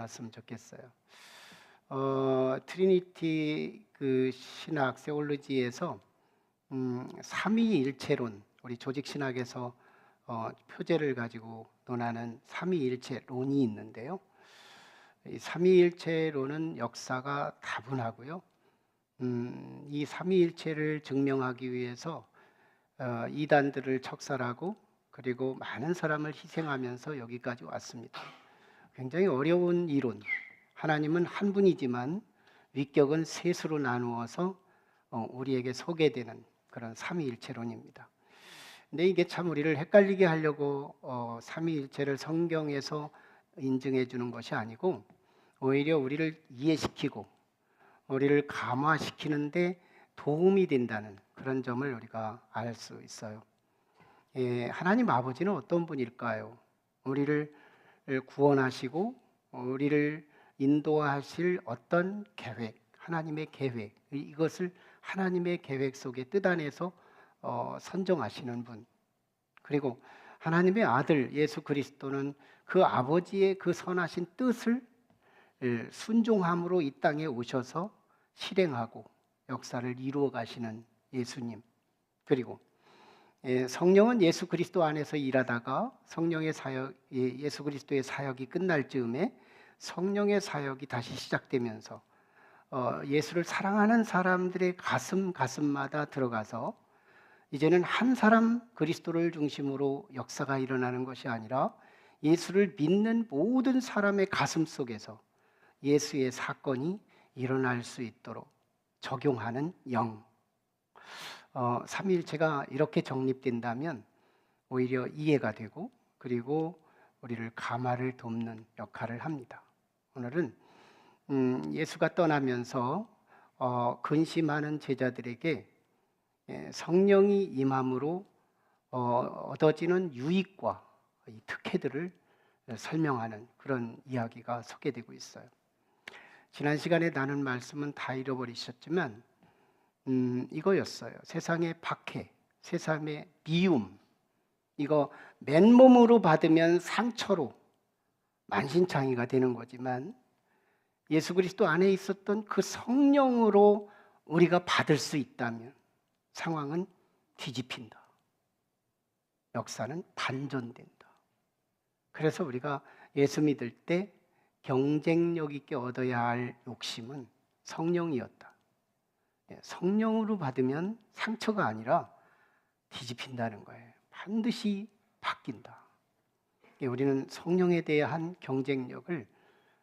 나왔으면 좋겠어요. 트리니티 그 신학 세올로지에서 삼위일체론, 우리 조직신학에서 표제를 가지고 논하는 삼위일체론이 있는데요. 이 삼위일체론은 역사가 다분하고요. 이 삼위일체를 증명하기 위해서 이단들을 척살하고 그리고 많은 사람을 희생하면서 여기까지 왔습니다. 굉장히 어려운 이론. 하나님은 한 분이지만 위격은 셋으로 나누어서 우리에게 소개되는 그런 삼위일체론입니다. 근데 이게 참 우리를 헷갈리게 하려고 삼위일체를 성경에서 인증해 주는 것이 아니고 오히려 우리를 이해시키고 우리를 감화시키는데 도움이 된다는 그런 점을 우리가 알 수 있어요. 하나님 아버지는 어떤 분일까요? 우리를 구원하시고 우리를 인도하실 어떤 계획, 하나님의 계획, 이것을 하나님의 계획 속에 뜻 안에서 선정하시는 분, 그리고 하나님의 아들 예수 그리스도는 그 아버지의 그 선하신 뜻을 순종함으로 이 땅에 오셔서 실행하고 역사를 이루어 가시는 예수님, 그리고 성령은 예수 그리스도 안에서 일하다가 성령의 사역, 예수 그리스도의 사역이 끝날 즈음에 성령의 사역이 다시 시작되면서 예수를 사랑하는 사람들의 가슴마다 들어가서 이제는 한 사람 그리스도를 중심으로 역사가 일어나는 것이 아니라 예수를 믿는 모든 사람의 가슴 속에서 예수의 사건이 일어날 수 있도록 적용하는 영. 삼위일체가 이렇게 정립된다면 오히려 이해가 되고 그리고 우리를 감화를 돕는 역할을 합니다. 오늘은 예수가 떠나면서 근심하는 제자들에게 성령이 임함으로 얻어지는 유익과 이 특혜들을 설명하는 그런 이야기가 소개되고 있어요. 지난 시간에 나눈 말씀은 다 잃어버리셨지만 이거였어요. 세상의 박해, 세상의 미움, 이거 맨몸으로 받으면 상처로 만신창이가 되는 거지만 예수 그리스도 안에 있었던 그 성령으로 우리가 받을 수 있다면 상황은 뒤집힌다. 역사는 반전된다. 그래서 우리가 예수 믿을 때 경쟁력 있게 얻어야 할 욕심은 성령이었다. 성령으로 받으면 상처가 아니라 뒤집힌다는 거예요. 반드시 바뀐다. 우리는 성령에 대한 경쟁력을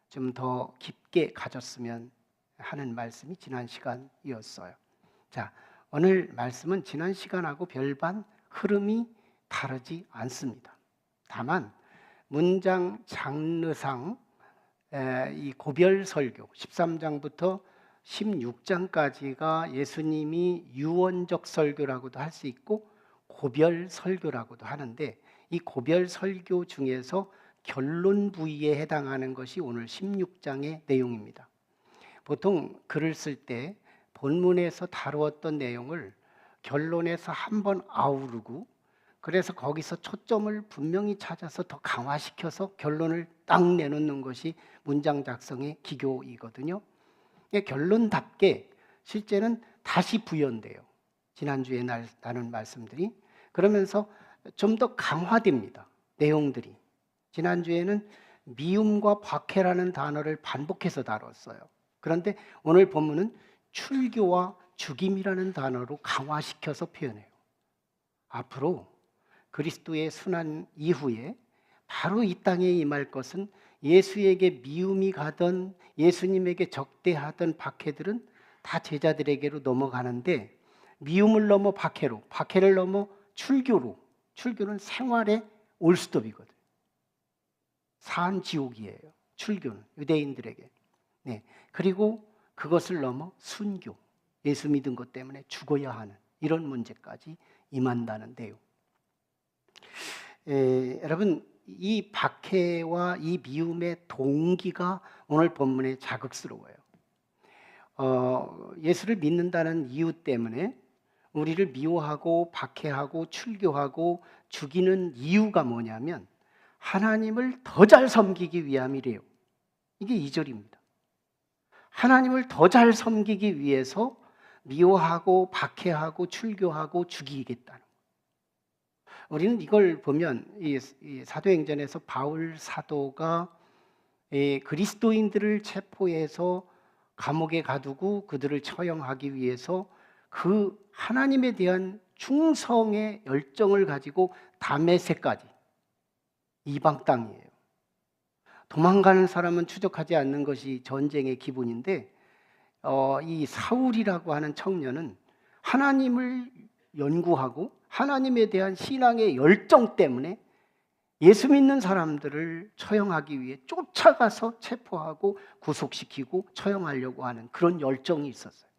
좀 더 깊게 가졌으면 하는 말씀이 지난 시간이었어요. 자, 오늘 말씀은 지난 시간하고 별반 흐름이 다르지 않습니다. 다만 문장 장르상 이 고별 설교 13장부터 16장까지가 예수님이 유언적 설교라고도 할 수 있고 고별 설교라고도 하는데 이 고별 설교 중에서 결론 부위에 해당하는 것이 오늘 16장의 내용입니다. 보통 글을 쓸 때 본문에서 다루었던 내용을 결론에서 한번 아우르고 그래서 거기서 초점을 분명히 찾아서 더 강화시켜서 결론을 딱 내놓는 것이 문장 작성의 기교이거든요. 결론답게 실제는 다시 부연돼요. 지난주에 나눈 말씀들이. 그러면서 좀 더 강화됩니다. 내용들이. 지난주에는 미움과 박해라는 단어를 반복해서 다뤘어요. 그런데 오늘 본문은 출교와 죽임이라는 단어로 강화시켜서 표현해요. 앞으로 그리스도의 순환 이후에 바로 이 땅에 임할 것은 예수에게 미움이 가던 예수님에게 적대하던 박해들은 다 제자들에게로 넘어가는데 미움을 넘어 박해로, 박해를 넘어 출교로, 출교는 생활의 올스톱이거든요. 사한지옥이에요. 출교는 유대인들에게. 네. 그리고 그것을 넘어 순교, 예수 믿은 것 때문에 죽어야 하는 이런 문제까지 임한다는데요. 여러분, 이 박해와 이 미움의 동기가 오늘 본문에 자극스러워요. 예수를 믿는다는 이유 때문에 우리를 미워하고 박해하고 출교하고 죽이는 이유가 뭐냐면 하나님을 더 잘 섬기기 위함이래요. 이게 2절입니다. 하나님을 더 잘 섬기기 위해서 미워하고 박해하고 출교하고 죽이겠다는 거예요. 우리는 이걸 보면 이 사도행전에서 바울 사도가 그리스도인들을 체포해서 감옥에 가두고 그들을 처형하기 위해서 그 하나님에 대한 충성의 열정을 가지고 다메섹까지, 이방 땅이에요. 도망가는 사람은 추적하지 않는 것이 전쟁의 기본인데 이 사울이라고 하는 청년은 하나님을 연구하고 하나님에 대한 신앙의 열정 때문에 예수 믿는 사람들을 처형하기 위해 쫓아가서 체포하고 구속시키고 처형하려고 하는 그런 열정이 있었어요.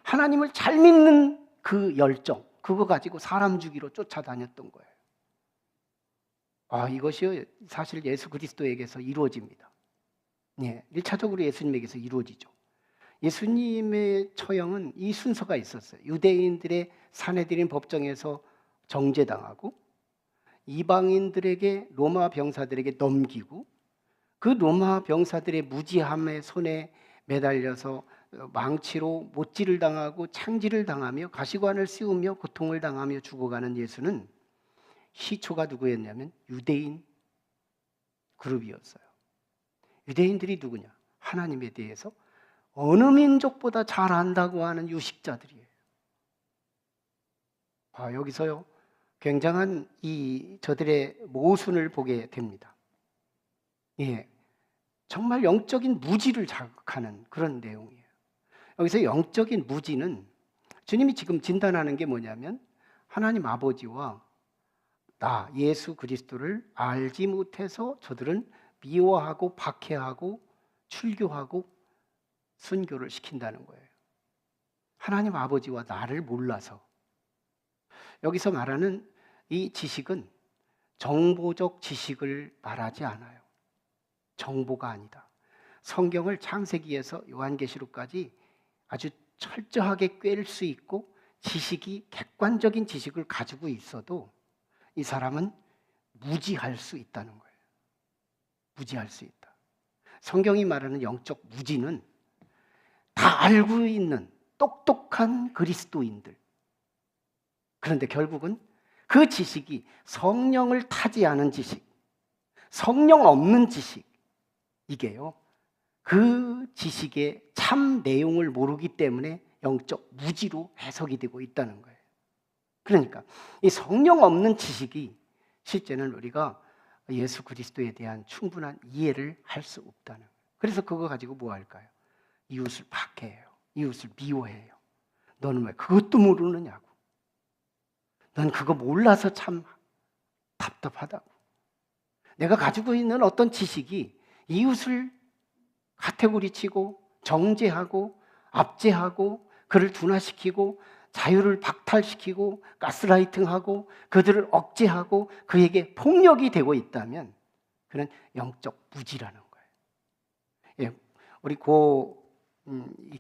하나님을 잘 믿는 그 열정, 그거 가지고 사람 죽이러 쫓아다녔던 거예요. 이것이 사실 예수 그리스도에게서 이루어집니다. 네, 1차적으로 예수님에게서 이루어지죠. 예수님의 처형은 이 순서가 있었어요. 유대인들의 사내들인 법정에서 정죄당하고, 이방인들에게 로마 병사들에게 넘기고, 그 로마 병사들의 무지함의 손에 매달려서 망치로 못질을 당하고 창질을 당하며 가시관을 씌우며 고통을 당하며 죽어가는 예수는 시초가 누구였냐면 유대인 그룹이었어요. 유대인들이 누구냐? 하나님에 대해서 어느 민족보다 잘 안다고 하는 유식자들이에요. 여기서요, 굉장한 저들의 모순을 보게 됩니다. 정말 영적인 무지를 자극하는 그런 내용이에요. 여기서 영적인 무지는 주님이 지금 진단하는 게 뭐냐면 하나님 아버지와 나 예수 그리스도를 알지 못해서 저들은 미워하고 박해하고 출교하고 순교를 시킨다는 거예요. 하나님 아버지와 나를 몰라서. 여기서 말하는 이 지식은 정보적 지식을 말하지 않아요. 정보가 아니다. 성경을 창세기에서 요한계시록까지 아주 철저하게 꿰일 수 있고 지식이 객관적인 지식을 가지고 있어도 이 사람은 무지할 수 있다는 거예요. 무지할 수 있다. 성경이 말하는 영적 무지는 다 알고 있는 똑똑한 그리스도인들. 그런데 결국은 그 지식이 성령을 타지 않은 지식, 성령 없는 지식, 이게요, 그 지식의 참 내용을 모르기 때문에 영적 무지로 해석이 되고 있다는 거예요. 그러니까 이 성령 없는 지식이 실제는 우리가 예수 그리스도에 대한 충분한 이해를 할 수 없다는 거예요. 그래서 그거 가지고 뭐 할까요? 이웃을 박해해요. 이웃을 미워해요. 너는 왜 그것도 모르느냐고. 넌 그거 몰라서 참 답답하다고. 내가 가지고 있는 어떤 지식이 이웃을 카테고리 치고 정죄하고 압제하고 그를 둔화시키고 자유를 박탈시키고 가스라이팅하고 그들을 억제하고 그에게 폭력이 되고 있다면 그는 영적 무지라는 거예요. 우리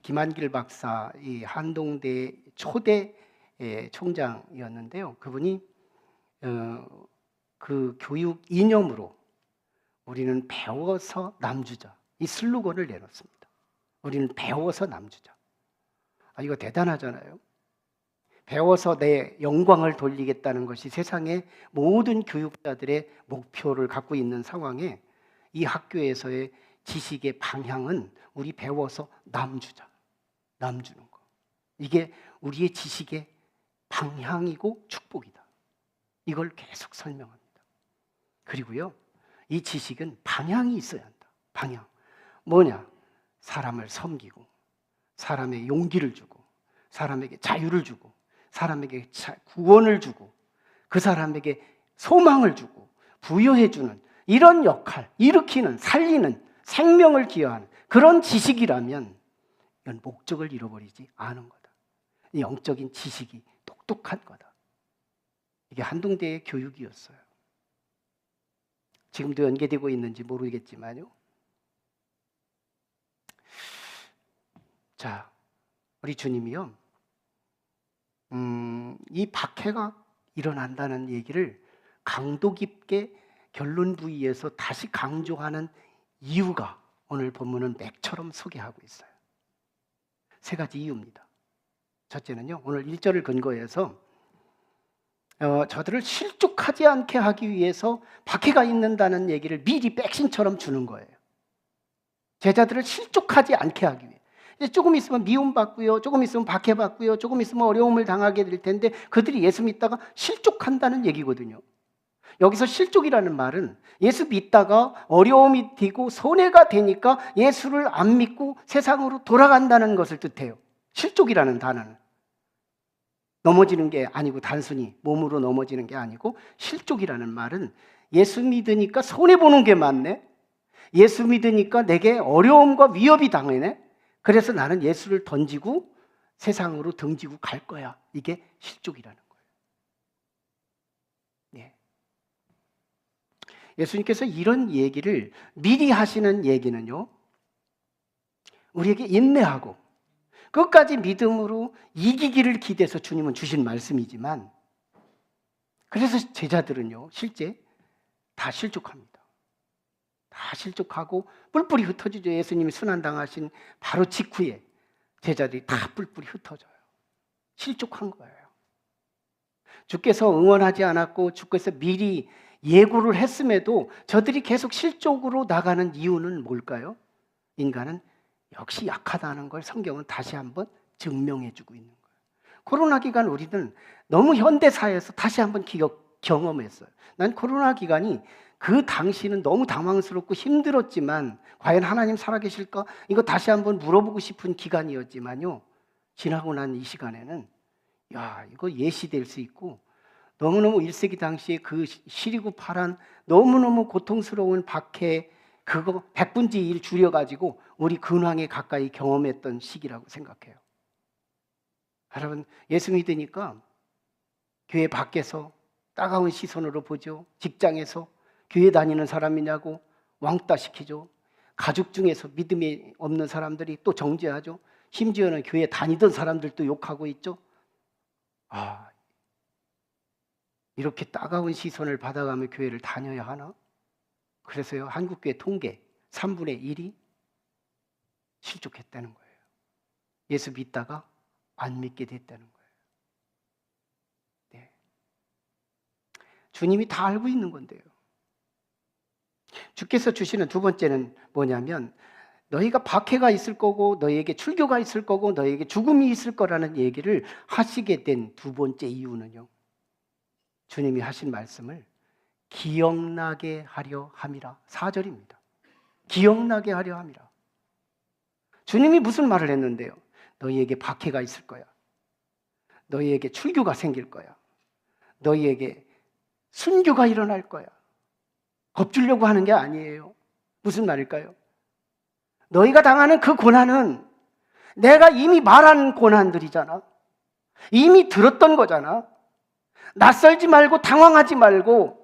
김한길 박사, 이 한동대 초대 총장이었는데요. 그분이 그 교육 이념으로 우리는 배워서 남주자, 이 슬로건을 내놓습니다. 우리는 배워서 남주자. 이거 대단하잖아요. 배워서 내 영광을 돌리겠다는 것이 세상의 모든 교육자들의 목표를 갖고 있는 상황에 이 학교에서의 지식의 방향은 우리 배워서 남주자, 남주는 거. 이게 우리의 지식의 방향이고 축복이다. 이걸 계속 설명합니다. 그리고요, 이 지식은 방향이 있어야 한다. 방향. 뭐냐? 사람을 섬기고, 사람의 용기를 주고, 사람에게 자유를 주고, 사람에게 구원을 주고, 그 사람에게 소망을 주고, 부여해주는 이런 역할, 일으키는, 살리는, 생명을 기여하는 그런 지식이라면 이건 목적을 잃어버리지 않은 거다. 영적인 지식이 똑똑한 거다. 이게 한동대의 교육이었어요. 지금도 연계되고 있는지 모르겠지만요. 자, 우리 주님이요, 이 박해가 일어난다는 얘기를 강도 깊게 결론 부위에서 다시 강조하는 이유가 오늘 본문은 맥처럼 소개하고 있어요. 세 가지 이유입니다. 첫째는요, 오늘 1절을 근거해서 저들을 실족하지 않게 하기 위해서 박해가 있는다는 얘기를 미리 백신처럼 주는 거예요. 제자들을 실족하지 않게 하기 위해. 이제 조금 있으면 미움받고요, 조금 있으면 박해받고요, 조금 있으면 어려움을 당하게 될 텐데 그들이 예수 믿다가 실족한다는 얘기거든요. 여기서 실족이라는 말은 예수 믿다가 어려움이 되고 손해가 되니까 예수를 안 믿고 세상으로 돌아간다는 것을 뜻해요. 실족이라는 단어는 넘어지는 게 아니고, 단순히 몸으로 넘어지는 게 아니고, 실족이라는 말은 예수 믿으니까 손해보는 게 많네, 예수 믿으니까 내게 어려움과 위협이 당하네, 그래서 나는 예수를 던지고 세상으로 등지고 갈 거야. 이게 실족이라는 거예요. 네. 예수님께서 이런 얘기를 미리 하시는 얘기는요, 우리에게 인내하고 끝까지 믿음으로 이기기를 기대서 주님은 주신 말씀이지만, 그래서 제자들은요 실제 다 실족합니다. 다 실족하고 뿔뿔이 흩어지죠. 예수님이 순환당하신 바로 직후에 제자들이 다 뿔뿔이 흩어져요. 실족한 거예요. 주께서 응원하지 않았고 주께서 미리 예고를 했음에도 저들이 계속 실족으로 나가는 이유는 뭘까요? 인간은 역시 약하다는 걸 성경은 다시 한번 증명해주고 있는 거예요. 코로나 기간 우리는 너무 현대사회에서 다시 한번 경험했어요. 난 코로나 기간이 그 당시는 너무 당황스럽고 힘들었지만 과연 하나님 살아계실까? 이거 다시 한번 물어보고 싶은 기간이었지만요, 지나고 난 이 시간에는 이거 예시될 수 있고, 너무너무 1세기 당시에 그 시리고 파란 너무너무 고통스러운 박해, 그거 100분의 1 줄여가지고 우리 근황에 가까이 경험했던 시기라고 생각해요. 여러분, 예수 믿으니까 교회 밖에서 따가운 시선으로 보죠. 직장에서 교회 다니는 사람이냐고 왕따 시키죠. 가족 중에서 믿음이 없는 사람들이 또 정죄하죠. 심지어는 교회 다니던 사람들도 욕하고 있죠. 이렇게 따가운 시선을 받아가며 교회를 다녀야 하나? 그래서요, 한국교회 통계 3분의 1이 실족했다는 거예요. 예수 믿다가 안 믿게 됐다는 거예요. 네. 주님이 다 알고 있는 건데요. 주께서 주시는 두 번째는 뭐냐면, 너희가 박해가 있을 거고 너희에게 출교가 있을 거고 너희에게 죽음이 있을 거라는 얘기를 하시게 된 두 번째 이유는요, 주님이 하신 말씀을 기억나게 하려 함이라. 4절입니다. 기억나게 하려 함이라. 주님이 무슨 말을 했는데요? 너희에게 박해가 있을 거야. 너희에게 출교가 생길 거야. 너희에게 순교가 일어날 거야. 겁주려고 하는 게 아니에요. 무슨 말일까요? 너희가 당하는 그 고난은 내가 이미 말한 고난들이잖아. 이미 들었던 거잖아. 낯설지 말고 당황하지 말고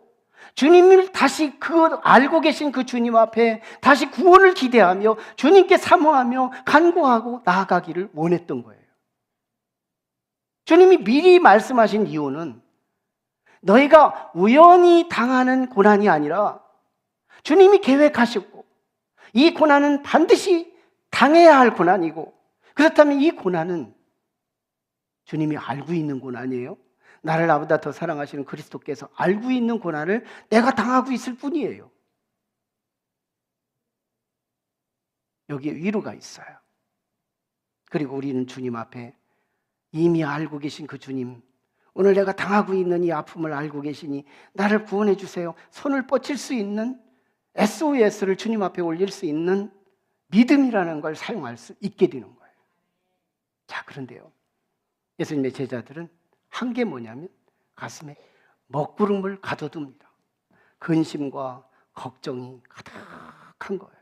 주님을 다시 알고 계신 그 주님 앞에 다시 구원을 기대하며 주님께 사모하며 간구하고 나아가기를 원했던 거예요. 주님이 미리 말씀하신 이유는 너희가 우연히 당하는 고난이 아니라 주님이 계획하셨고, 이 고난은 반드시 당해야 할 고난이고, 그렇다면 이 고난은 주님이 알고 있는 고난이에요. 나를 나보다 더 사랑하시는 그리스도께서 알고 있는 고난을 내가 당하고 있을 뿐이에요. 여기에 위로가 있어요. 그리고 우리는 주님 앞에 이미 알고 계신 그 주님, 오늘 내가 당하고 있는 이 아픔을 알고 계시니 나를 구원해 주세요. 손을 뻗칠 수 있는 SOS를 주님 앞에 올릴 수 있는 믿음이라는 걸 사용할 수 있게 되는 거예요. 자, 그런데요, 예수님의 제자들은 한 게 뭐냐면 가슴에 먹구름을 가둬둡니다. 근심과 걱정이 가득한 거예요.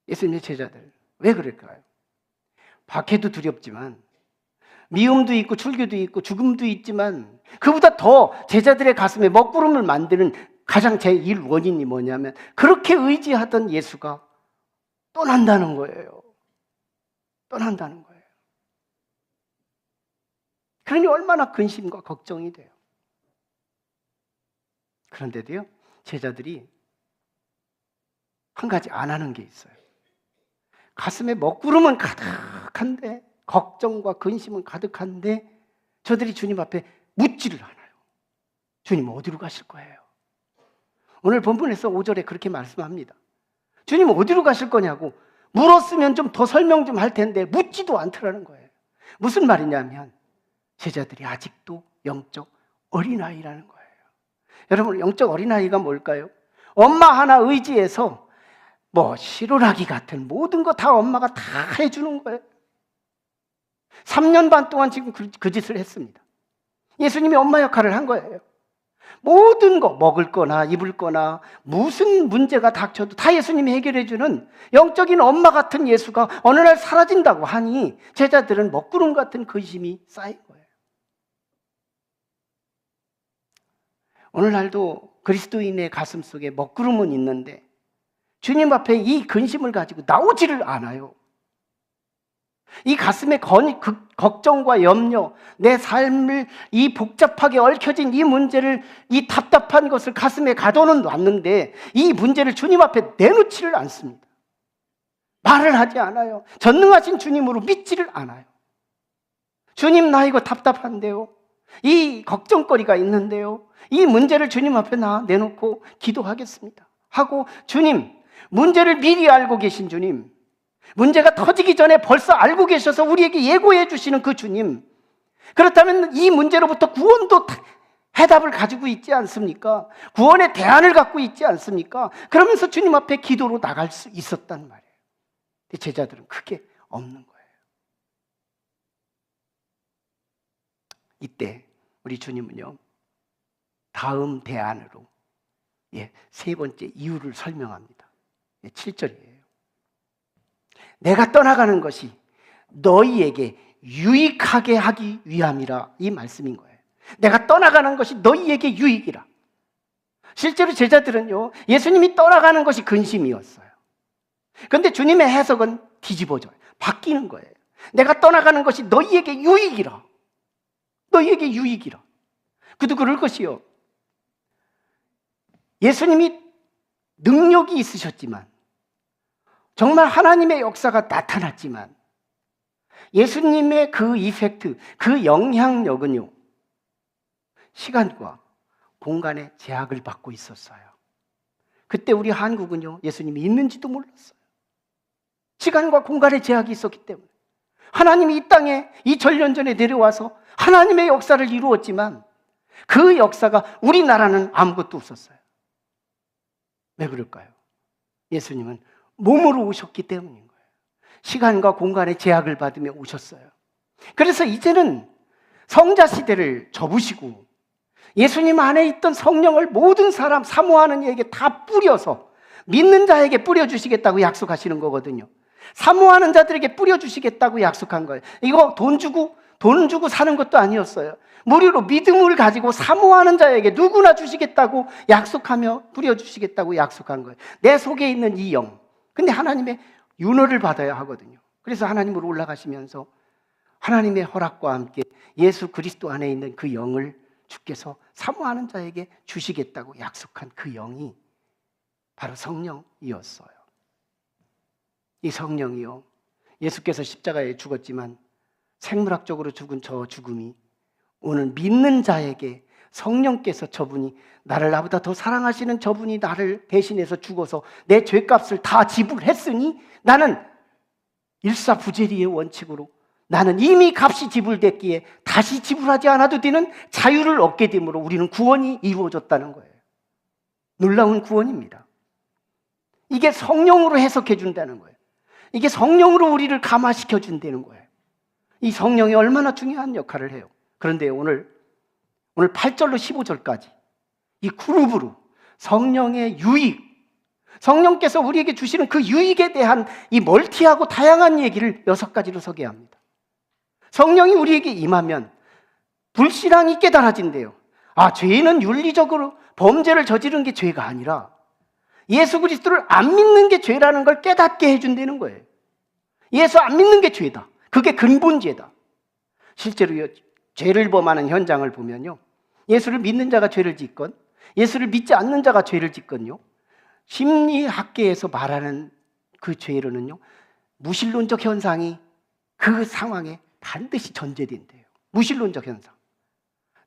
예수님의 제자들 왜 그럴까요? 박해도 두렵지만, 미움도 있고 출교도 있고 죽음도 있지만, 그보다 더 제자들의 가슴에 먹구름을 만드는 가장 제1 원인이 뭐냐면, 그렇게 의지하던 예수가 떠난다는 거예요. 떠난다는 거예요. 그러니 얼마나 근심과 걱정이 돼요. 그런데도요, 제자들이 한 가지 안 하는 게 있어요. 가슴에 먹구름은 가득한데, 걱정과 근심은 가득한데 저들이 주님 앞에 묻지를 않아요. 주님 어디로 가실 거예요? 오늘 본문에서 5절에 그렇게 말씀합니다. 주님 어디로 가실 거냐고 물었으면 좀 더 설명 좀 할 텐데 묻지도 않더라는 거예요. 무슨 말이냐면 제자들이 아직도 영적 어린아이라는 거예요. 여러분, 영적 어린아이가 뭘까요? 엄마 하나 의지해서 실오라기 같은 모든 거 다 엄마가 다 해주는 거예요. 3년 반 동안 지금 그 짓을 했습니다. 예수님이 엄마 역할을 한 거예요. 모든 거 먹을 거나 입을 거나 무슨 문제가 닥쳐도 다 예수님이 해결해 주는 영적인 엄마 같은 예수가 어느 날 사라진다고 하니 제자들은 먹구름 같은 근심이 쌓인 거예요. 오늘날도 그리스도인의 가슴 속에 먹구름은 있는데 주님 앞에 이 근심을 가지고 나오지를 않아요. 이 가슴에 걱정과 염려, 내 삶을 이 복잡하게 얽혀진 이 문제를, 이 답답한 것을 가슴에 가둬는 놨는데 이 문제를 주님 앞에 내놓지를 않습니다. 말을 하지 않아요. 전능하신 주님으로 믿지를 않아요. 주님, 나 이거 답답한데요. 이 걱정거리가 있는데요. 이 문제를 주님 앞에 내놓고 기도하겠습니다 하고, 주님, 문제를 미리 알고 계신 주님, 문제가 터지기 전에 벌써 알고 계셔서 우리에게 예고해 주시는 그 주님, 그렇다면 이 문제로부터 구원도 해답을 가지고 있지 않습니까? 구원의 대안을 갖고 있지 않습니까? 그러면서 주님 앞에 기도로 나갈 수 있었단 말이에요. 제자들은 그게 없는 거예요. 이때 우리 주님은요, 다음 대안으로 세 번째 이유를 설명합니다. 7절이에요. 내가 떠나가는 것이 너희에게 유익하게 하기 위함이라, 이 말씀인 거예요. 내가 떠나가는 것이 너희에게 유익이라. 실제로 제자들은요, 예수님이 떠나가는 것이 근심이었어요. 그런데 주님의 해석은 뒤집어져요. 바뀌는 거예요. 내가 떠나가는 것이 너희에게 유익이라. 너희에게 유익이라. 그도 그럴 것이요, 예수님이 능력이 있으셨지만, 정말 하나님의 역사가 나타났지만 예수님의 그 이펙트, 그 영향력은요, 시간과 공간의 제약을 받고 있었어요. 그때 우리 한국은요, 예수님이 있는지도 몰랐어요. 시간과 공간의 제약이 있었기 때문에. 하나님이 이 땅에 2000년 전에 내려와서 하나님의 역사를 이루었지만 그 역사가 우리나라는 아무것도 없었어요. 왜 그럴까요? 예수님은 몸으로 오셨기 때문인 거예요. 시간과 공간의 제약을 받으며 오셨어요. 그래서 이제는 성자 시대를 접으시고 예수님 안에 있던 성령을 모든 사람, 사모하는 이에게 다 뿌려서 믿는 자에게 뿌려주시겠다고 약속하시는 거거든요. 사모하는 자들에게 뿌려주시겠다고 약속한 거예요. 이거 돈 주고 사는 것도 아니었어요. 무료로 믿음을 가지고 사모하는 자에게 누구나 주시겠다고 약속하며 뿌려주시겠다고 약속한 거예요. 내 속에 있는 이 영. 근데 하나님의 윤허를 받아야 하거든요. 그래서 하나님으로 올라가시면서 하나님의 허락과 함께 예수 그리스도 안에 있는 그 영을 주께서 사모하는 자에게 주시겠다고 약속한 그 영이 바로 성령이었어요. 이 성령이요, 예수께서 십자가에 죽었지만 생물학적으로 죽은 저 죽음이 오늘 믿는 자에게 성령께서, 저분이 나를 나보다 더 사랑하시는 저분이 나를 대신해서 죽어서 내 죄값을 다 지불했으니 나는 일사부재리의 원칙으로 나는 이미 값이 지불됐기에 다시 지불하지 않아도 되는 자유를 얻게 되므로 우리는 구원이 이루어졌다는 거예요. 놀라운 구원입니다. 이게 성령으로 해석해 준다는 거예요. 이게 성령으로 우리를 감화시켜 준다는 거예요. 이 성령이 얼마나 중요한 역할을 해요. 그런데 오늘 8절로 15절까지 이 그룹으로 성령의 유익, 성령께서 우리에게 주시는 그 유익에 대한 이 멀티하고 다양한 얘기를 6가지로 소개합니다. 성령이 우리에게 임하면 불신앙이 깨달아진대요. 죄는 윤리적으로 범죄를 저지른 게 죄가 아니라 예수 그리스도를 안 믿는 게 죄라는 걸 깨닫게 해준다는 거예요. 예수 안 믿는 게 죄다. 그게 근본죄다. 실제로 죄를 범하는 현장을 보면요, 예수를 믿는 자가 죄를 짓건 예수를 믿지 않는 자가 죄를 짓건요, 심리학계에서 말하는 그 죄로는요, 무신론적 현상이 그 상황에 반드시 전제된대요. 무신론적 현상.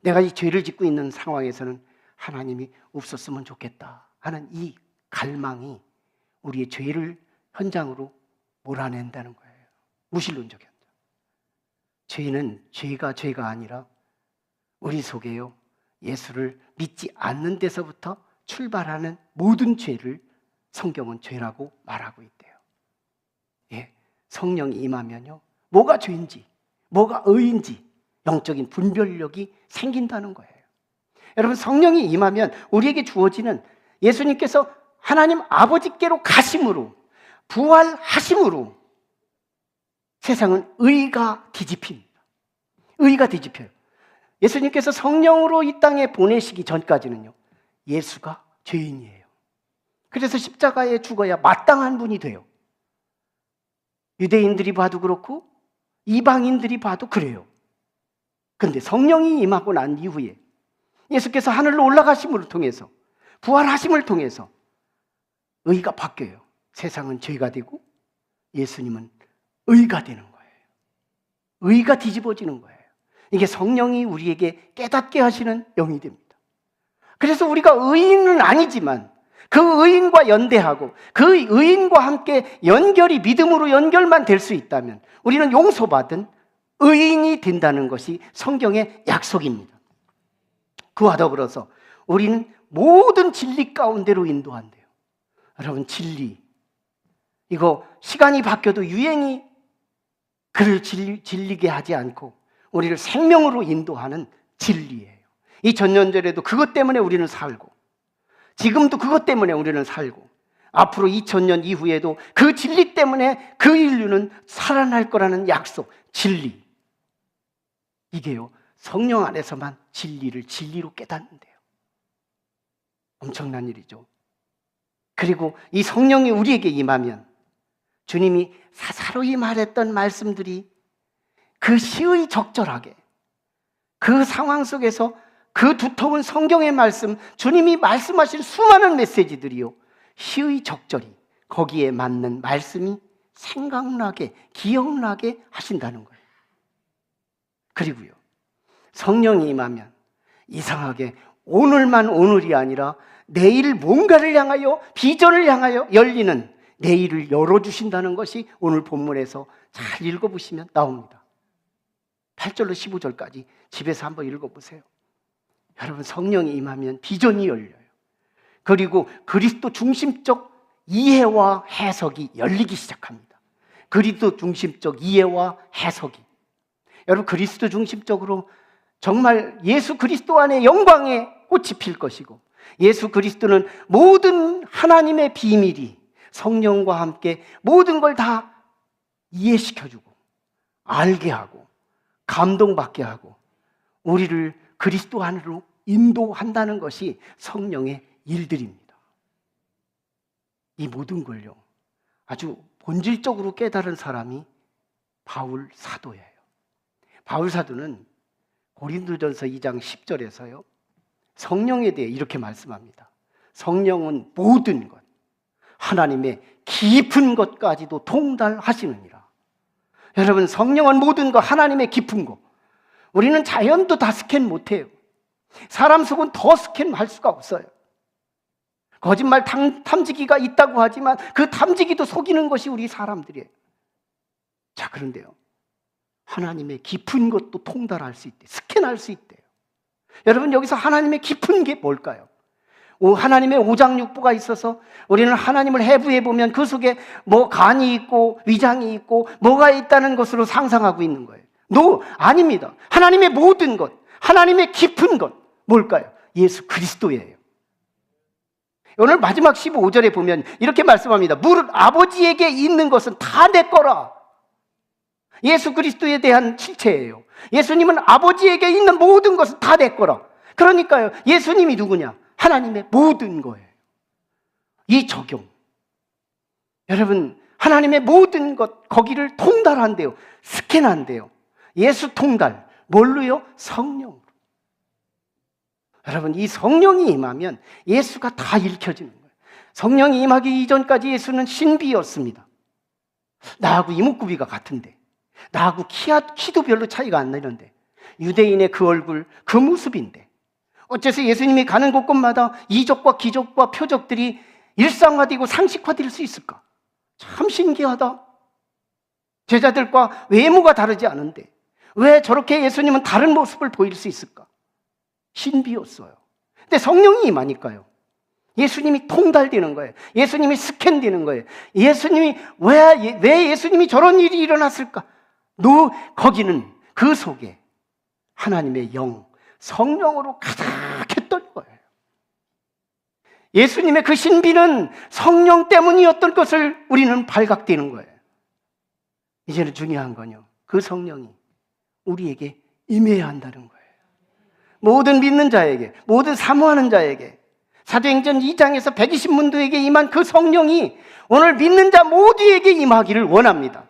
내가 이 죄를 짓고 있는 상황에서는 하나님이 없었으면 좋겠다 하는 이 갈망이 우리의 죄를 현장으로 몰아낸다는 거예요. 무신론적 현상. 죄는 죄가 아니라 우리 속에요, 예수를 믿지 않는 데서부터 출발하는 모든 죄를 성경은 죄라고 말하고 있대요. 예, 성령이 임하면요, 뭐가 죄인지 뭐가 의인지 영적인 분별력이 생긴다는 거예요. 여러분, 성령이 임하면 우리에게 주어지는, 예수님께서 하나님 아버지께로 가심으로, 부활하심으로 세상은 의가 뒤집힙니다. 의가 뒤집혀요. 예수님께서 성령으로 이 땅에 보내시기 전까지는요, 예수가 죄인이에요. 그래서 십자가에 죽어야 마땅한 분이 돼요. 유대인들이 봐도 그렇고 이방인들이 봐도 그래요. 그런데 성령이 임하고 난 이후에 예수께서 하늘로 올라가심을 통해서, 부활하심을 통해서 의가 바뀌어요. 세상은 죄가 되고 예수님은 의가 되는 거예요. 의가 뒤집어지는 거예요. 이게 성령이 우리에게 깨닫게 하시는 영이 됩니다. 그래서 우리가 의인은 아니지만 그 의인과 연대하고 그 의인과 함께 연결이, 믿음으로 연결만 될 수 있다면 우리는 용서받은 의인이 된다는 것이 성경의 약속입니다. 그와 더불어서 우리는 모든 진리 가운데로 인도한대요. 여러분, 진리, 이거 시간이 바뀌어도 유행이 그를 질리게 하지 않고 우리를 생명으로 인도하는 진리예요. 이 전년절에도 그것 때문에 우리는 살고, 지금도 그것 때문에 우리는 살고, 앞으로 2000년 이후에도 그 진리 때문에 그 인류는 살아날 거라는 약속, 진리. 이게요, 성령 안에서만 진리를 진리로 깨닫는데요. 엄청난 일이죠. 그리고 이 성령이 우리에게 임하면 주님이 사사로이 말했던 말씀들이 그 시의적절하게, 그 상황 속에서 그 두터운 성경의 말씀, 주님이 말씀하신 수많은 메시지들이요, 시의적절히 거기에 맞는 말씀이 생각나게, 기억나게 하신다는 거예요. 그리고요, 성령이 임하면 이상하게 오늘만 오늘이 아니라 내일 뭔가를 향하여, 비전을 향하여 열리는 내일을 열어주신다는 것이 오늘 본문에서 잘 읽어보시면 나옵니다. 8절로 15절까지 집에서 한번 읽어보세요. 여러분, 성령이 임하면 비전이 열려요. 그리고 그리스도 중심적 이해와 해석이 열리기 시작합니다. 그리스도 중심적 이해와 해석이, 여러분, 그리스도 중심적으로 정말 예수 그리스도 안에 영광의 꽃이 필 것이고, 예수 그리스도는 모든 하나님의 비밀이 성령과 함께 모든 걸 다 이해시켜주고 알게 하고 감동받게 하고 우리를 그리스도 안으로 인도한다는 것이 성령의 일들입니다. 이 모든 걸요, 아주 본질적으로 깨달은 사람이 바울 사도예요. 바울 사도는 고린도전서 2장 10절에서요, 성령에 대해 이렇게 말씀합니다. 성령은 모든 것, 하나님의 깊은 것까지도 통달하시느니라. 여러분, 성령은 모든 것, 하나님의 깊은 것. 우리는 자연도 다 스캔 못해요. 사람 속은 더 스캔할 수가 없어요. 거짓말 탐지기가 있다고 하지만 그 탐지기도 속이는 것이 우리 사람들이에요. 자, 그런데요, 하나님의 깊은 것도 통달할 수 있대요. 스캔할 수 있대요. 여러분, 여기서 하나님의 깊은 게 뭘까요? 하나님의 오장육부가 있어서 우리는 하나님을 해부해 보면 그 속에 뭐 간이 있고 위장이 있고 뭐가 있다는 것으로 상상하고 있는 거예요. 아닙니다. 하나님의 모든 것, 하나님의 깊은 것 뭘까요? 예수 그리스도예요. 오늘 마지막 15절에 보면 이렇게 말씀합니다. 무릇 아버지에게 있는 것은 다 내 거라. 예수 그리스도에 대한 실체예요. 예수님은 아버지에게 있는 모든 것은 다 내 거라. 그러니까요, 예수님이 누구냐? 하나님의 모든 거예요. 이 적용, 여러분, 하나님의 모든 것, 거기를 통달한대요. 스캔한대요. 예수 통달, 뭘로요? 성령으로. 여러분, 이 성령이 임하면 예수가 다 읽혀지는 거예요. 성령이 임하기 이전까지 예수는 신비였습니다. 나하고 이목구비가 같은데, 나하고 키도 별로 차이가 안 나는데, 유대인의 그 얼굴, 그 모습인데 어째서 예수님이 가는 곳곳마다 이적과 기적과 표적들이 일상화되고 상식화될 수 있을까? 참 신기하다. 제자들과 외모가 다르지 않은데 왜 저렇게 예수님은 다른 모습을 보일 수 있을까? 신비였어요. 근데 성령이 임하니까요, 예수님이 통달되는 거예요. 예수님이 스캔되는 거예요. 예수님이 왜 예수님이 저런 일이 일어났을까? 거기는 그 속에 하나님의 영, 성령으로 가득했던 거예요. 예수님의 그 신비는 성령 때문이었던 것을 우리는 발각되는 거예요. 이제는 중요한 건요, 그 성령이 우리에게 임해야 한다는 거예요. 모든 믿는 자에게, 모든 사모하는 자에게, 사도행전 2장에서 120문도에게 임한 그 성령이 오늘 믿는 자 모두에게 임하기를 원합니다.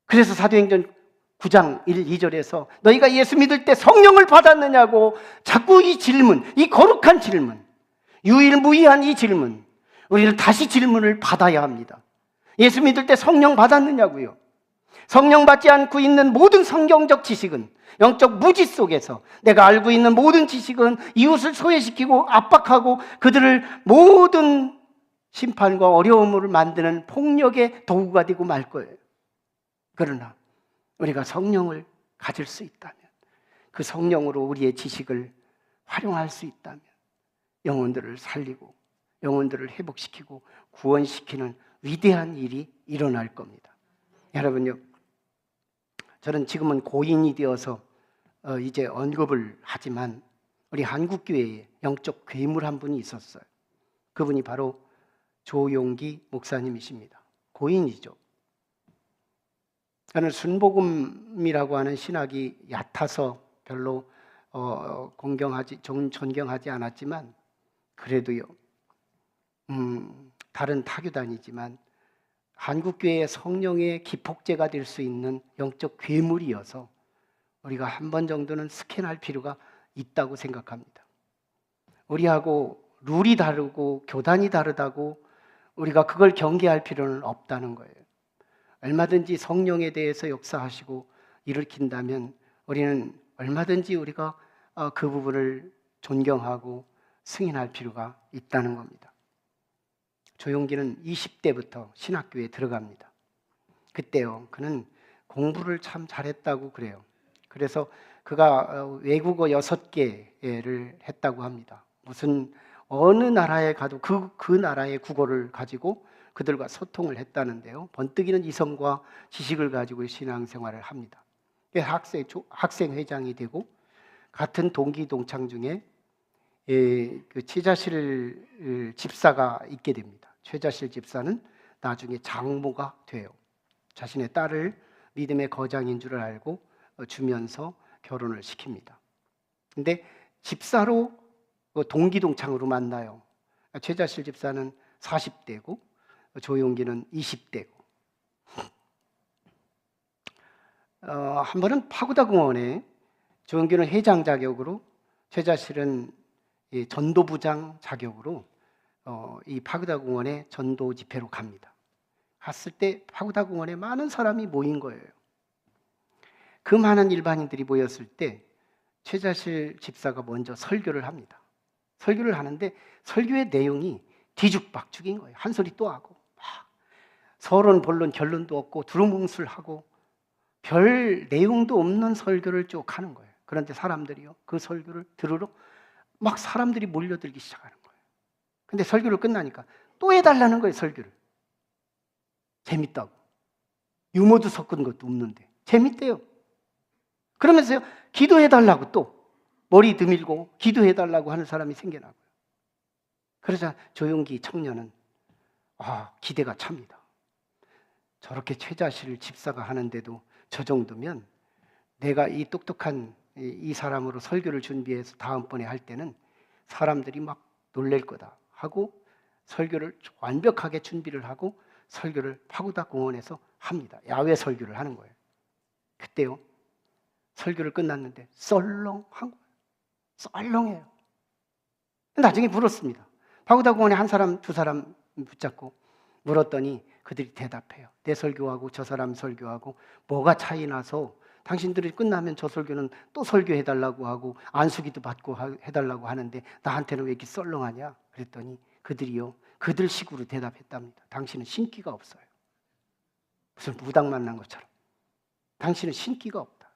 그래서 사도행전 9장 1, 2절에서 너희가 예수 믿을 때 성령을 받았느냐고 자꾸 이 질문, 이 거룩한 질문, 유일무이한 이 질문, 우리는 다시 질문을 받아야 합니다. 예수 믿을 때 성령 받았느냐고요. 성령 받지 않고 있는 모든 성경적 지식은, 영적 무지 속에서 내가 알고 있는 모든 지식은 이웃을 소외시키고 압박하고 그들을 모든 심판과 어려움을 만드는 폭력의 도구가 되고 말 거예요. 그러나 우리가 성령을 가질 수 있다면, 그 성령으로 우리의 지식을 활용할 수 있다면 영혼들을 살리고 영혼들을 회복시키고 구원시키는 위대한 일이 일어날 겁니다. 여러분요, 저는 지금은 고인이 되어서 이제 언급을 하지만 우리 한국교회에 영적 괴물 한 분이 있었어요. 그분이 바로 조용기 목사님이십니다. 고인이죠. 저는 순복음이라고 하는 신학이 얕아서 별로 존경하지 않았지만, 그래도요, 다른 타교단이지만 한국교회의 성령의 기폭제가 될 수 있는 영적 괴물이어서 우리가 한 번 정도는 스캔할 필요가 있다고 생각합니다. 우리하고 룰이 다르고 교단이 다르다고 우리가 그걸 경계할 필요는 없다는 거예요. 얼마든지 성령에 대해서 역사하시고 일으킨다면 우리는 얼마든지 우리가 그 부분을 존경하고 승인할 필요가 있다는 겁니다. 조용기는 20대부터 신학교에 들어갑니다. 그때요, 그는 공부를 참 잘했다고 그래요. 그래서 그가 외국어 6개를 했다고 합니다. 무슨 어느 나라에 가도 그 나라의 국어를 가지고 그들과 소통을 했다는데요, 번뜩이는 이성과 지식을 가지고 신앙생활을 합니다. 학생회장이 되고, 같은 동기 동창 중에 그 최자실 집사가 있게 됩니다. 최자실 집사는 나중에 장모가 돼요. 자신의 딸을 믿음의 거장인 줄 알고 주면서 결혼을 시킵니다. 근데 집사로 동기 동창으로 만나요. 최자실 집사는 40대고 조용기는 20대고, 한 번은 파고다 공원에 조용기는 회장 자격으로, 최자실은 전도부장 자격으로 이 파고다 공원에 전도 집회로 갑니다. 갔을 때 파고다 공원에 많은 사람이 모인 거예요. 그 많은 일반인들이 모였을 때 최자실 집사가 먼저 설교를 합니다. 설교를 하는데 설교의 내용이 뒤죽박죽인 거예요. 한 소리 또 하고, 막 서론 본론 결론도 없고 두루뭉술하고 별 내용도 없는 설교를 쭉 하는 거예요. 그런데 사람들이요, 그 설교를 들으러 막 사람들이 몰려들기 시작하는 거예요. 근데 설교를 끝나니까 또 해달라는 거예요. 설교를. 재밌다고. 유머도 섞은 것도 없는데 재밌대요. 그러면서요, 기도해달라고, 또 머리 드밀고 기도해달라고 하는 사람이 생겨나고요. 그러자 조용기 청년은 기대가 찹니다. 저렇게 최자실 집사가 하는데도 저 정도면 내가 이 똑똑한 이 사람으로 설교를 준비해서 다음번에 할 때는 사람들이 막 놀랄 거다 하고 설교를 완벽하게 준비를 하고 설교를 파고다 공원에서 합니다. 야외 설교를 하는 거예요. 그때요, 설교를 끝났는데 썰렁한 거예요. 썰렁해요. 나중에 물었습니다. 바구다 공원에 한 사람, 두 사람 붙잡고 물었더니 그들이 대답해요. 내 설교하고 저 사람 설교하고 뭐가 차이 나서 당신들이 끝나면 저 설교는 또 설교해달라고 하고 안수기도 받고 해달라고 하는데 나한테는 왜 이렇게 썰렁하냐? 그랬더니 그들이요, 그들 식으로 대답했답니다. 당신은 신기가 없어요. 무슨 무당 만난 것처럼. 당신은 신기가 없다.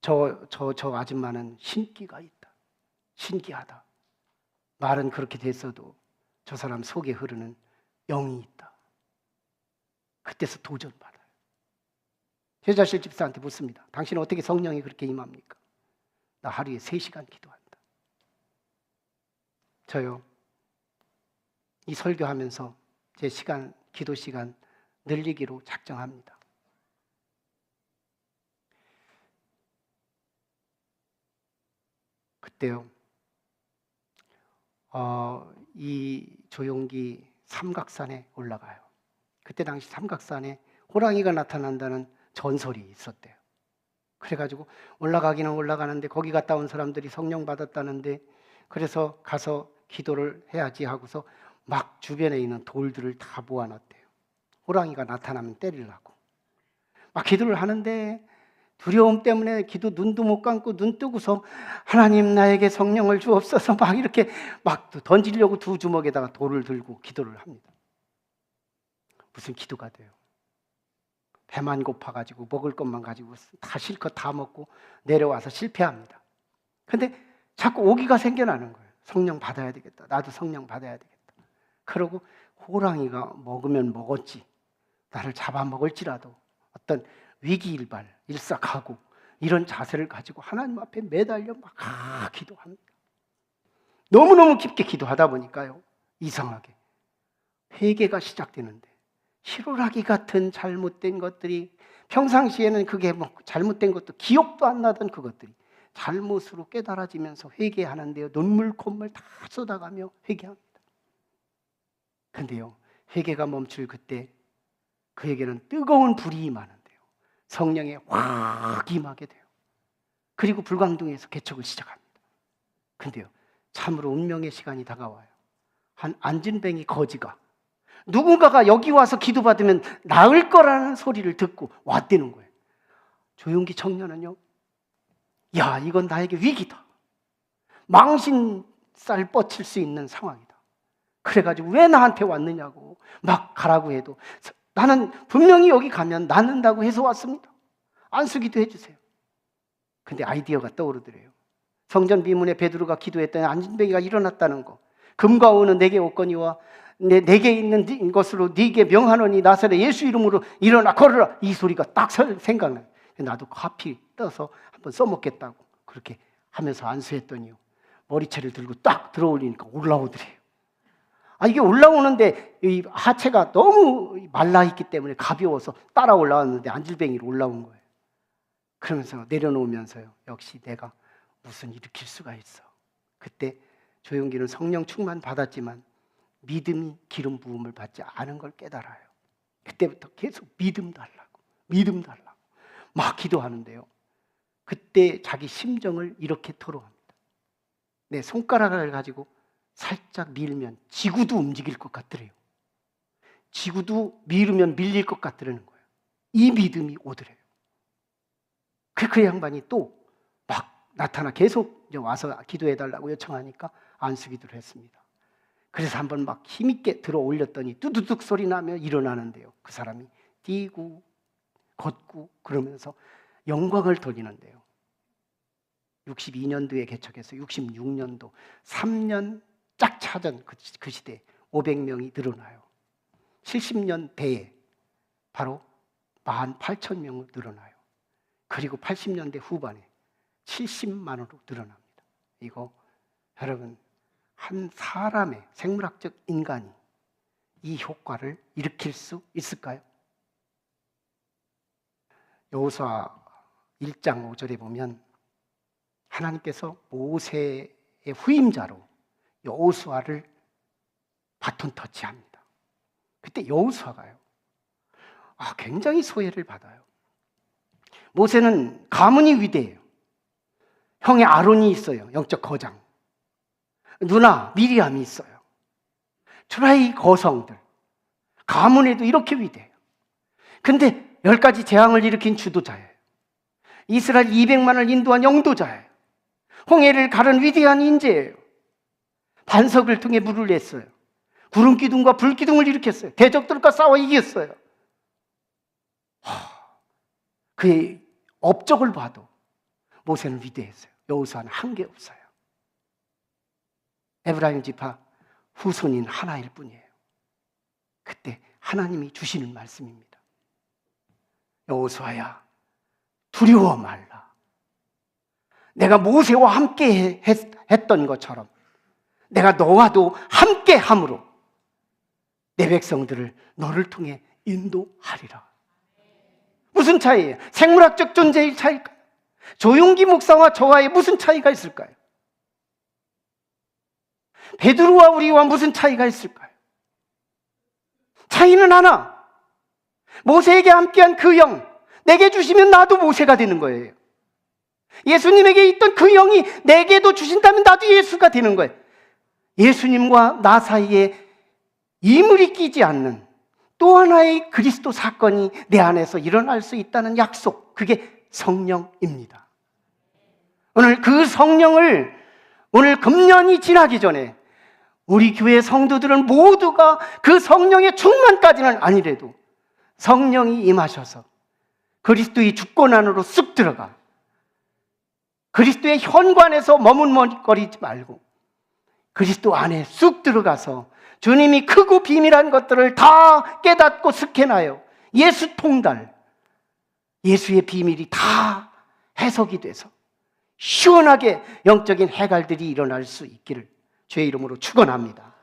저 아줌마는 신기가 있다. 신기하다. 말은 그렇게 됐어도 저 사람 속에 흐르는 영이 있다. 그때서 도전받아요. 제자실 집사한테 묻습니다. 당신은 어떻게 성령이 그렇게 임합니까? 나 하루에 3시간 기도한다. 저요, 이 설교하면서 제 시간, 기도 시간 늘리기로 작정합니다. 그때요, 이 조용기 삼각산에 올라가요. 그때 당시 삼각산에 호랑이가 나타난다는 전설이 있었대요. 그래가지고 올라가기는 올라가는데 거기 갔다 온 사람들이 성령 받았다는데 그래서 가서 기도를 해야지 하고서 막 주변에 있는 돌들을 다 모아놨대요. 호랑이가 나타나면 때리려고. 막 기도를 하는데 두려움 때문에 기도 눈도 못 감고 눈 뜨고서 하나님 나에게 성령을 주옵소서 막 이렇게 막 던지려고 두 주먹에다가 돌을 들고 기도를 합니다. 무슨 기도가 돼요? 배만 고파가지고 먹을 것만 가지고 다 실컷 다 먹고 내려와서 실패합니다. 근데 자꾸 오기가 생겨나는 거예요. 성령 받아야 되겠다. 나도 성령 받아야 되겠다. 그러고 호랑이가 먹으면 먹었지. 나를 잡아먹을지라도 어떤 위기일발, 일삭하고 이런 자세를 가지고 하나님 앞에 매달려 막 기도합니다. 너무너무 깊게 기도하다 보니까요. 이상하게 회개가 시작되는데 희로라기 같은 잘못된 것들이 평상시에는 그게 뭐 잘못된 것도 기억도 안 나던 그것들이 잘못으로 깨달아지면서 회개하는데요. 눈물 콧물 다 쏟아가며 회개합니다. 근데요. 회개가 멈출 그때 그에게는 뜨거운 불이 임하는데요. 성령에 확 임하게 돼요. 그리고 불광동에서 개척을 시작합니다. 근데요. 참으로 운명의 시간이 다가와요. 한 안진뱅이 거지가 누군가가 여기 와서 기도받으면 나을 거라는 소리를 듣고 왔다는 거예요. 조용기 청년은요, 야, 이건 나에게 위기다. 망신살 뻗칠 수 있는 상황이다. 그래가지고 왜 나한테 왔느냐고 막 가라고 해도 나는 분명히 여기 가면 낫는다고 해서 왔습니다. 안수기도 해주세요. 근데 아이디어가 떠오르더래요. 성전 비문에 베드로가 기도했더니 안진뱅이가 일어났다는 거. 금과 은은 내게 없거니와 내게 있는 것으로 네게 명하노니 나사렛 예수 이름으로 일어나 걸으라. 이 소리가 딱 생각나요. 나도 커피 떠서 한번 써먹겠다고 그렇게 하면서 안수했더니요. 머리채를 들고 딱 들어올리니까 올라오더래요. 이게 올라오는데 이 하체가 너무 말라있기 때문에 가벼워서 따라 올라왔는데 안질뱅이로 올라온 거예요. 그러면서 내려놓으면서요. 역시 내가 무슨 일으킬 수가 있어. 그때 조용기는 성령 충만 받았지만 믿음이 기름 부음을 받지 않은 걸 깨달아요. 그때부터 계속 믿음 달라고 막 기도하는데요. 그때 자기 심정을 이렇게 토로합니다. 내 손가락을 가지고 살짝 밀면 지구도 움직일 것 같더래요. 지구도 밀으면 밀릴 것 같더라는 거예요. 이 믿음이 오더래요. 그 양반이 또 막 나타나 계속 와서 기도해달라고 요청하니까 안수기도를 했습니다. 그래서 한번 막 힘있게 들어 올렸더니 뚜두둑 소리 나며 일어나는데요. 그 사람이 뛰고 걷고 그러면서 영광을 돌리는데요. 62년도에 개척해서 66년도 3년 짝 차전 그 시대에 500명이 늘어나요. 70년 대에 바로 18,000명으로 늘어나요. 그리고 80년대 후반에 70만으로 늘어납니다. 이거 여러분 한 사람의 생물학적 인간이 이 효과를 일으킬 수 있을까요? 여호수아 1장 5절에 보면 하나님께서 모세의 후임자로 여호수아를 바톤 터치합니다. 그때 여호수아가요. 굉장히 소외를 받아요. 모세는 가문이 위대해요. 형의 아론이 있어요. 영적 거장. 누나 미리암이 있어요. 트라이 거성들. 가문에도 이렇게 위대해요. 근데 10가지 재앙을 일으킨 주도자예요. 이스라엘 200만을 인도한 영도자예요. 홍해를 가른 위대한 인재예요. 반석을 통해 물을 냈어요. 구름 기둥과 불 기둥을 일으켰어요. 대적들과 싸워 이겼어요. 그의 업적을 봐도 모세는 위대했어요. 여호수아는 한 게 없어요. 에브라임 지파 후손인 하나일 뿐이에요. 그때 하나님이 주시는 말씀입니다. 여호수아야, 두려워 말라. 내가 모세와 함께 했던 것처럼 내가 너와도 함께 함으로 내 백성들을 너를 통해 인도하리라. 무슨 차이예요? 생물학적 존재의 차이일까요? 조용기 목사와 저와의 무슨 차이가 있을까요? 베드로와 우리와 무슨 차이가 있을까요? 차이는 하나. 모세에게 함께한 그 영, 내게 주시면 나도 모세가 되는 거예요. 예수님에게 있던 그 영이 내게도 주신다면 나도 예수가 되는 거예요. 예수님과 나 사이에 이물이 끼지 않는 또 하나의 그리스도 사건이 내 안에서 일어날 수 있다는 약속, 그게 성령입니다. 오늘 그 성령을 오늘 금년이 지나기 전에 우리 교회 성도들은 모두가 그 성령의 충만까지는 아니래도 성령이 임하셔서 그리스도의 주권 안으로 쑥 들어가 그리스도의 현관에서 머뭇거리지 말고 그리스도 안에 쑥 들어가서 주님이 크고 비밀한 것들을 다 깨닫고 스캔하여 예수 통달, 예수의 비밀이 다 해석이 돼서 시원하게 영적인 해갈들이 일어날 수 있기를 주의 이름으로 축원합니다.